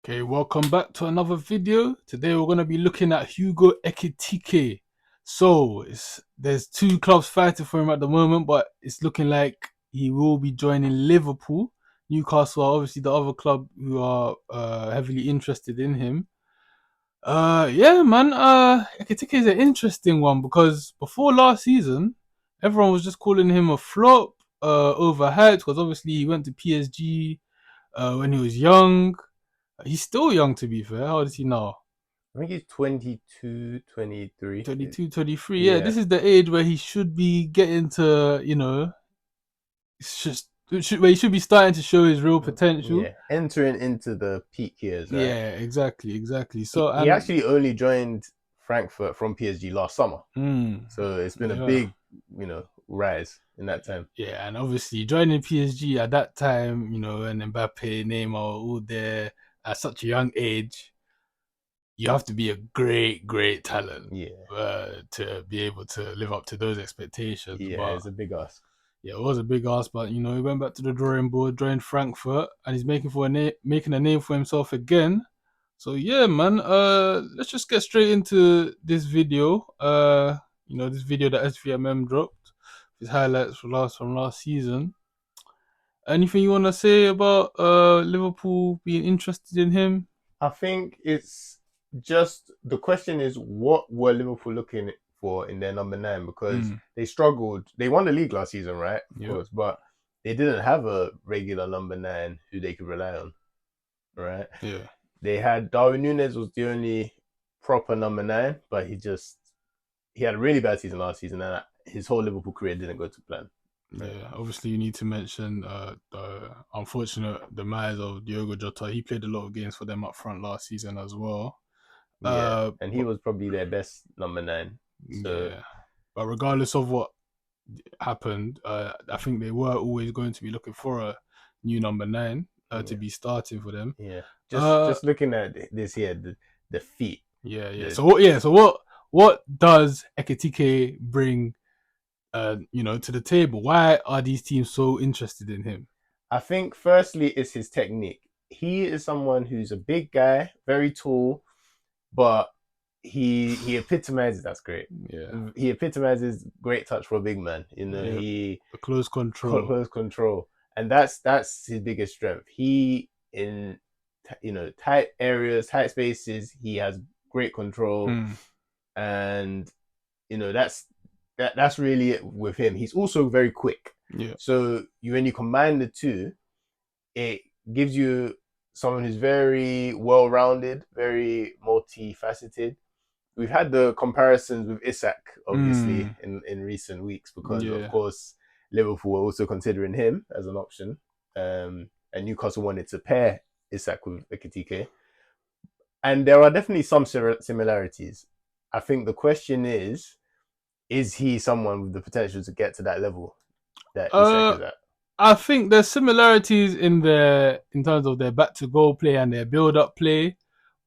Okay, welcome back to another video. Today we're going to be looking at Hugo Ekitike. So, there's two clubs fighting for him at the moment, but it's looking like he will be joining Liverpool. Newcastle are obviously the other club who are heavily interested in him. Yeah, man. Ekitike is an interesting one because before last season, everyone was just calling him a flop, overhyped because obviously he went to PSG when he was young. He's still young, to be fair. How old is he now? I think he's 22, 23. 22, 23. Yeah, Yeah, this is the age where he should be getting to, it's just where he should be starting to show his real potential. yeah. Entering into the peak years, right? Yeah, exactly. He, So, he and actually only joined Frankfurt from PSG last summer. mm, So it's been a yeah, big, rise in that time. yeah, and obviously joining PSG at that time, and Mbappe, Neymar, all there at such a young age, you have to be a great talent Yeah, to be able to live up to those expectations. yeah, But it's a big ask. yeah, it was a big ask, but he went back to the drawing board, joined Frankfurt, and he's making a name for himself again. So yeah, man. Let's just get straight into this video. This video that SVMM dropped, his highlights from last season. Anything you want to say about Liverpool being interested in him? I think it's just the question is what were Liverpool looking for in their number nine because Mm, they struggled. They won the league last season, right? Of yep. course, but they didn't have a regular number nine who they could rely on, right? Yeah. They had Darwin Nunes was the only proper number nine, but he had a really bad season last season, and his whole Liverpool career didn't go to plan. Right? Yeah, obviously you need to mention the unfortunate demise of Diogo Jota. He played a lot of games for them up front last season as well. Yeah, and he But was probably their best number nine. So yeah, but regardless of what happened, I think they were always going to be looking for a new number nine to yeah, be starting for them. yeah. Just Uh, just looking at this here, the feet. yeah. The So what does Ekitike bring to the table? Why are these teams so interested in him? I think firstly is his technique. He is someone who's a big guy, very tall, but he epitomizes that's great. Yeah, He epitomizes great touch for a big man. yeah, He the close control. close control, and that's his biggest strength. He in tight areas, tight spaces, he has great control, Mm, and that's really it with him. He's also very quick. yeah. So when you combine the two, it gives you someone who's very well rounded, very multifaceted. We've had the comparisons with Isak, obviously, Mm, in recent weeks, because of yeah. course Liverpool were also considering him as an option. And Newcastle wanted to pair Isak with Ekitike. And there are definitely some similarities. I think the question is he someone with the potential to get to that level that Isak Uh, is at? I think there's similarities in terms of their back to goal play and their build up play,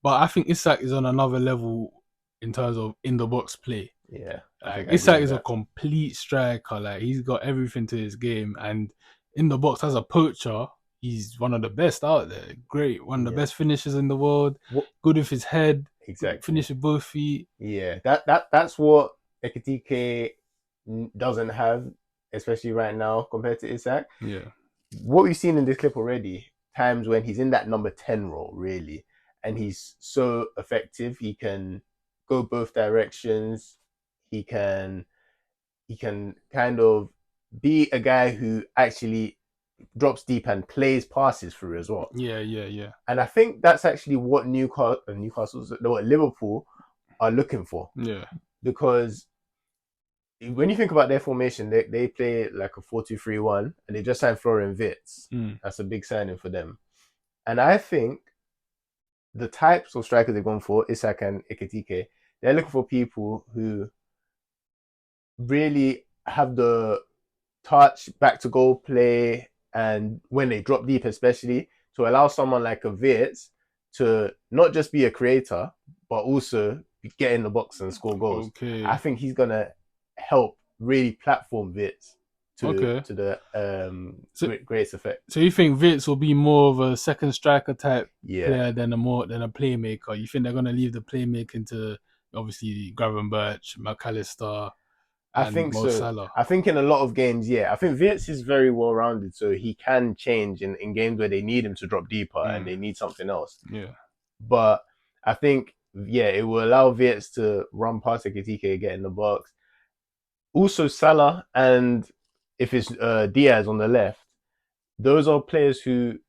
but I think Isak is on another level in terms of in the box play. Yeah, I Like think I agree Isak with is a that. complete striker. Like he's got everything to his game, and in the box as a poacher, he's one of the best out there. Great, one of the Yeah. best finishers in the world. What Good with his head, good exactly? finish with both feet. Yeah, that's what Ekitike doesn't have, especially right now compared to Isak. Yeah. What we've seen in this clip already, times when he's in that number 10 role, really, and he's so effective. He can go both directions. He can he can kind of be a guy who actually drops deep and plays passes through as well. Yeah. And I think that's actually what what Liverpool are looking for, Yeah. because when you think about their formation, they play like a 4-2-3-1, and they just signed Florian Wirtz. Mm. That's a big signing for them. And I think the types of strikers they've gone for, Isak and Ekitike, they're looking for people who really have the touch, back to goal play, and when they drop deep, especially to allow someone like a Wirtz to not just be a creator, but also get in the box and score goals. I Okay. think he's gonna help really platform Wirtz Okay. to the So, greatest effect. so you think Vitz will be more of a second striker type Yeah, player than a playmaker? You think they're gonna leave the playmaking to obviously Gravenberch, McAllister, I and think Mo so. Salah? I think in a lot of games, yeah, I think Wirtz is very well rounded, so he can change in games where they need him to drop deeper and Mm, they need something else. yeah. But I think, yeah, it will allow Wirtz to run past Ekitike, get in the box. Also, Salah and if it's Diaz on the left, those are players who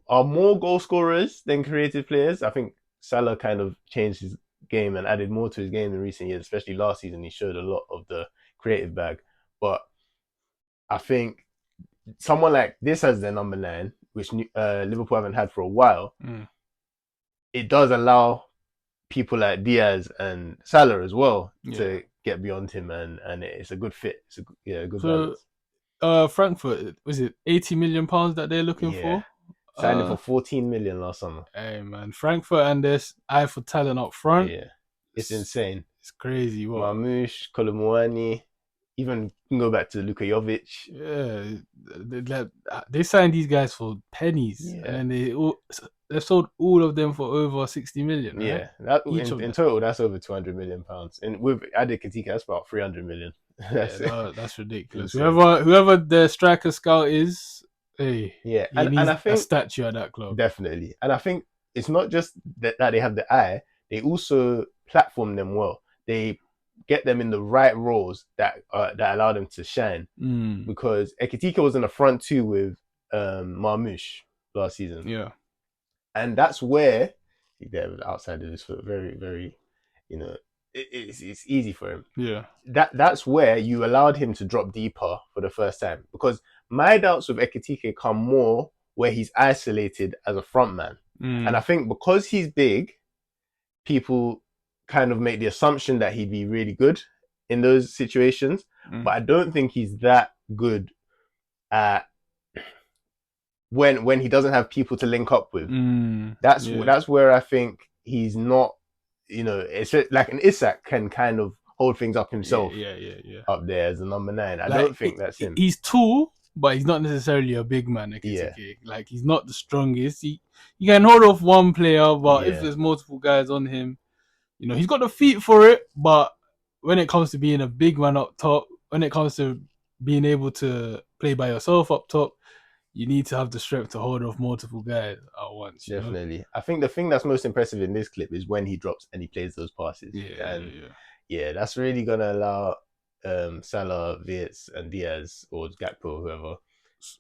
are more goal scorers than creative players. I think Salah kind of changed his game and added more to his game in recent years, especially last season. He showed a lot of the creative bag. But I think someone like this as their number 9, which Liverpool haven't had for a while, Mm, it does allow people like Diaz and Salah as well yeah. to get beyond him, and it's a good fit. It's a good So, balance. Frankfurt, was it £80 million that they're looking Yeah, for? signed him for Uh, 14 million last summer. hey man, Frankfurt and this eye for talent up front, Yeah, it's it's, insane. it's crazy. What? Marmoush, Kolomuani, even can go back to Luka Jovic. Yeah, they signed these guys for pennies, and Yeah, then they sold all of them for over 60 million, right? yeah. That Each of in them. total, that's over 200 million pounds, and with added Ekitike, that's about 300 million. Yeah, That's it. no, that's ridiculous. Insane. Whoever the striker scout is, hey, Yeah, he and needs I a think statue at that club. definitely, and I think it's not just that they have the eye; they also platform them well. They get them in the right roles that allow them to shine. Mm, Because Ekitike was in the front two with Marmoush last season, yeah, and that's where the outside of this foot very very, you know, it's easy for him. yeah. That's where you allowed him to drop deeper for the first time, because my doubts with Ekitike come more where he's isolated as a front man, and I Mm, think because he's big, people kind of make the assumption that he'd be really good in those situations, mm, but I don't think he's that good at when he doesn't have people to link up with. yeah, That's where I think he's not. You know, it's like an Isak can kind of hold things up yeah, himself yeah, yeah, yeah. up there as a number 9. I Like don't think that's him. he's tall, but he's not necessarily a big man. Yeah, Ekitike. Like he's not the strongest. He can hold off one player, but if yeah, there's multiple guys on him, he's got the feet for it. But when it comes to being a big man up top, when it comes to being able to play by yourself up top, you need to have the strength to hold off multiple guys at once. definitely. I think the thing that's most impressive in this clip is when he drops and he plays those passes, Yeah, yeah, and yeah. yeah, that's really gonna allow Salah, Wirtz, and Diaz or Gakpo, whoever,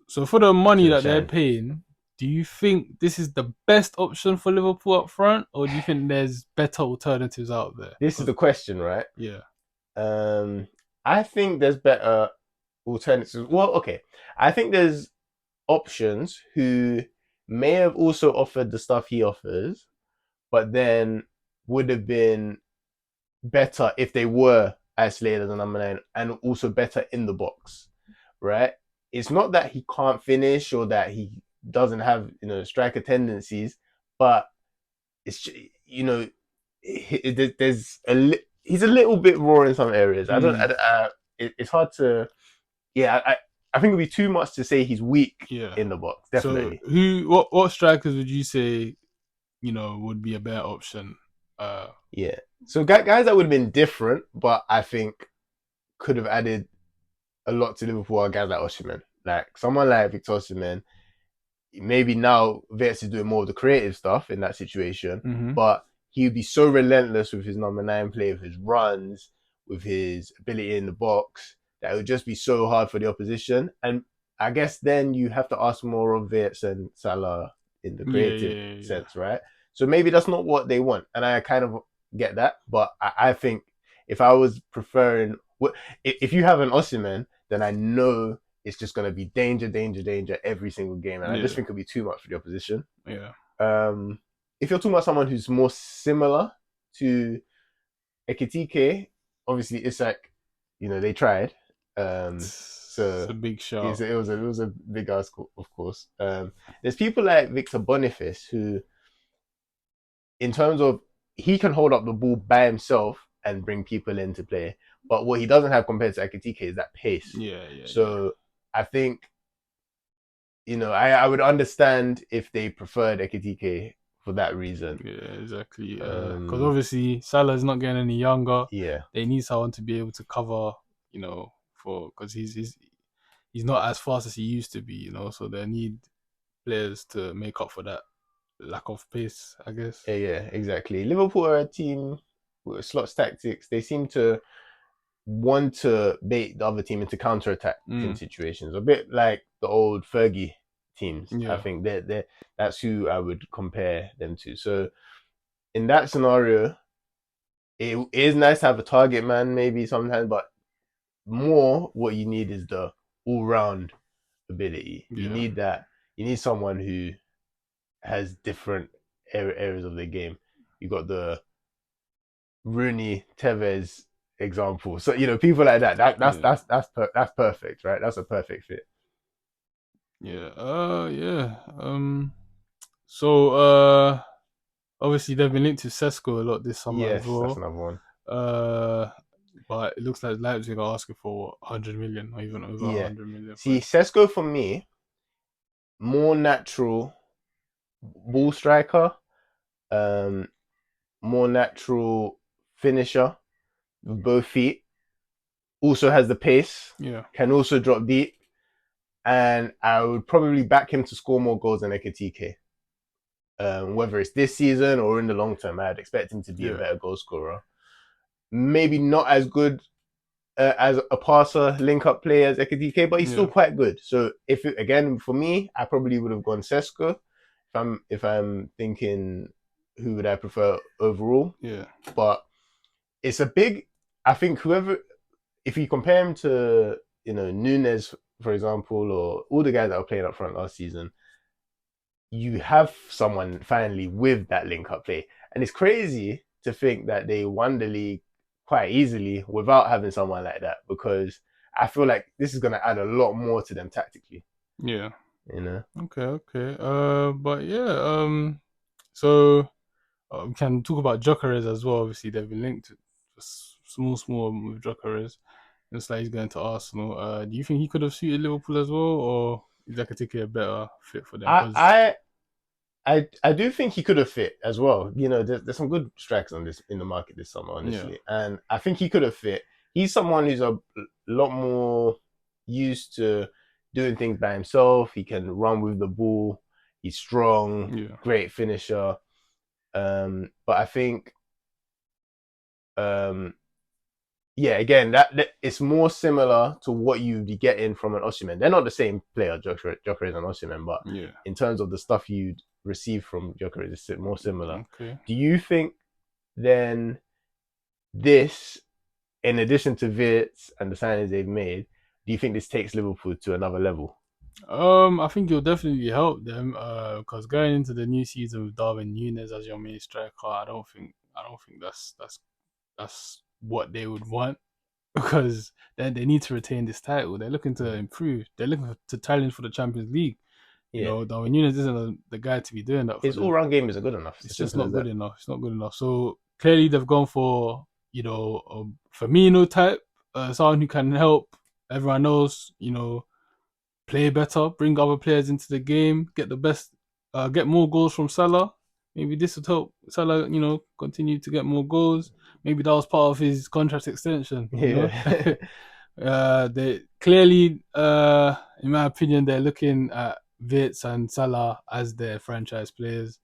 So for the money to that they're shine. paying, do you think this is the best option for Liverpool up front, or do you think there's better alternatives out there? This is the question, right? Yeah, Um, I think there's better alternatives. Well, okay, I think there's options who may have also offered the stuff he offers, but then would have been better if they were isolated as a number 9 and also better in the box, right? It's not that he can't finish or that he doesn't have striker tendencies, but it's there's he's a little bit raw in some areas. I don't. mm, It's hard to. Yeah, I think it'd be too much to say he's weak yeah. in the box. So Definitely. what strikers would you say would be a better option? Yeah. So guys that would have been different, but I think could have added a lot to Liverpool are guys like Osimhen. Like someone like Victor Osimhen, maybe now Vets is doing more of the creative stuff in that situation, Mm-hmm. but he would be so relentless with his number 9 play, with his runs, with his ability in the box, that it would just be so hard for the opposition. And I guess then you have to ask more of Vets and Salah in the Yeah, creative yeah, yeah. sense, right? So maybe that's not what they want. And I kind of get that. But I think if I was preferring, if you have an Osimhen, then I know it's just going to be danger, danger, danger every single game. And I just Yeah, think it'll be too much for the opposition. yeah. If you're talking about someone who's more similar to Ekitike, obviously Isak, they tried. It's So a big shout. it was a big ask, of course. There's people like Victor Boniface who, in terms of he can hold up the ball by himself and bring people into play, But what he doesn't have compared to Ekitike is that pace. Yeah. So I think, I would understand if they preferred Ekitike for that reason. Yeah, exactly. Because Um, obviously Salah's not getting any younger. yeah, They need someone to be able to cover, for because he's not as fast as he used to be, So they need players to make up for that lack of pace, I guess. yeah, exactly. Liverpool are a team with slots tactics. They seem to want to bait the other team into counter-attacking Mm, situations, a bit like the old Fergie teams. I yeah, think that's who I would compare them to. So in that scenario, it is nice to have a target man maybe sometimes, but more what you need is the all-round ability. You yeah, need that. You need someone who has different areas of the game. You got the Rooney, Tevez example. So people like that. yeah, That's perfect, right? That's a perfect fit. yeah. Yeah. So, obviously they've been linked to Sesko a lot this summer as Yes, that's well. another one. Uh, but it looks like Leipzig are asking for 100 million or even over Yeah. 100 million for See, him. Sesko for me, more natural ball striker, um, more natural finisher with both feet. Also has the pace, Yeah, can also drop deep, and I would probably back him to score more goals than Ekitike. Whether it's this season or in the long term, I'd expect him to be a yeah, better goal scorer. Maybe not as good as a passer, link up player as Ekitike, but he's still yeah, quite good. So again for me, I probably would have gone Sesko if I'm thinking who would I prefer overall. yeah, But it's a big. I think whoever, if you compare him to Nunes, for example, or all the guys that were playing up front last season, you have someone finally with that link up play. And it's crazy to think that they won the league quite easily without having someone like that, because I feel like this is going to add a lot more to them tactically, yeah. you know? Okay. But yeah. So we can talk about Jokeres as well. Obviously, they've been linked to small with Jokeres. Looks like he's going to Arsenal. Do you think he could have suited Liverpool as well, or is Ekitike a better fit for them? I, Because I, I do think he could have fit as well. There's some good strikes on this in the market this summer, yeah, honestly, and I think he could have fit. He's someone who's a lot more used to doing things by himself. He can run with the ball. He's strong, yeah, great finisher. But I think, um, yeah, again, that it's more similar to what you'd be getting from an Osimhen. They're not the same player, Joker and Osimhen, but yeah. in terms of the stuff you'd receive from Joker, it's more similar. Okay. Do you think then this, in addition to Wirtz and the signings they've made, do you think this takes Liverpool to another level? I think it'll definitely help them. Because going into the new season with Darwin Nunes as your main striker, I don't think that's what they would want. Because then they need to retain this title. They're looking to improve. They're looking to challenge for the Champions League. Yeah, Darwin Nunes isn't the guy to be doing that for his them. all-round game isn't good enough. It's It's as just simple not as good that. enough. It's not good enough. So clearly they've gone for a Firmino type, someone who can help everyone else. Play better, bring other players into the game, get more goals from Salah. Maybe this would help Salah, continue to get more goals. Maybe that was part of his contract extension. Yeah, They clearly, in my opinion, they're looking at Vitz and Salah as their franchise players.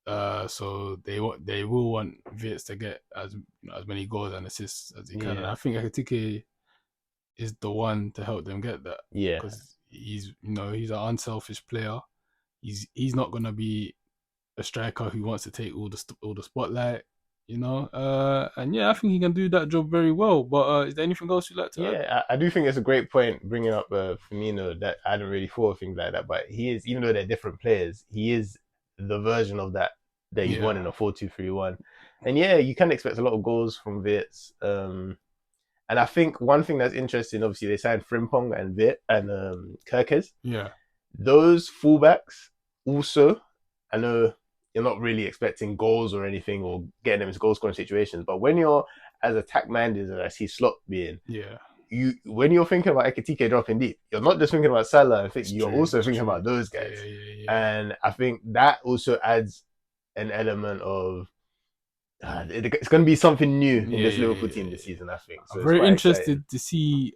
So they will want Vitz to get as many goals and assists as he can, and yeah, I think Ekitike is the one to help them get that yeah, because he's an unselfish player. He's not gonna be a striker who wants to take all the spotlight. And yeah, I think he can do that job very well. But is there anything else you'd like to add? yeah. I do think it's a great point bringing up Firmino, that I hadn't really thought of things like that. But he is, even though they're different players, he is the version of that you'd Yeah, want in a 4-2-3-1. And yeah, you can expect a lot of goals from Wirtz. And I think one thing that's interesting, obviously, they signed Frimpong and Kirkes. yeah, Those fullbacks also, I know you're not really expecting goals or anything or getting them into goal scoring situations, but when you're as attack-minded as I see Slot being, Yeah, when you're thinking about Ekitike dropping deep, you're not just thinking about Salah. I think it's you're true. also It's thinking true. about those Yeah, guys, yeah, yeah. and I think that also adds an element of it's going to be something new in Yeah, this yeah, Liverpool yeah, team yeah, this yeah. season. I think so. I'm It's very quite exciting. interested to see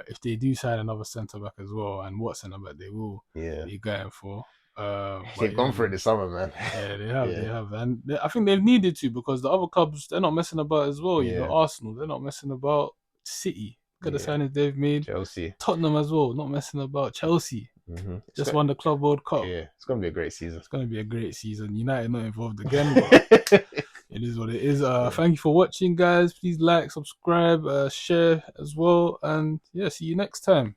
if they do sign another centre back as well, and what centre back they will Yeah, be going for. But they've yeah, gone for it man. this summer, man. Yeah, they Yeah, have, and I think they've needed to because the other clubs they're not messing about as well. You know, yeah, Arsenal they're not messing about. City, look at the yeah. signings they've made. Chelsea. Tottenham as well, not messing about. Chelsea It's just got won the Club World Cup. yeah, it's going to be a great season. It's gonna be a great season. United not involved again, but it is what it is. Yeah. Thank you for watching, guys. Please like, subscribe, share as well, and yeah, see you next time.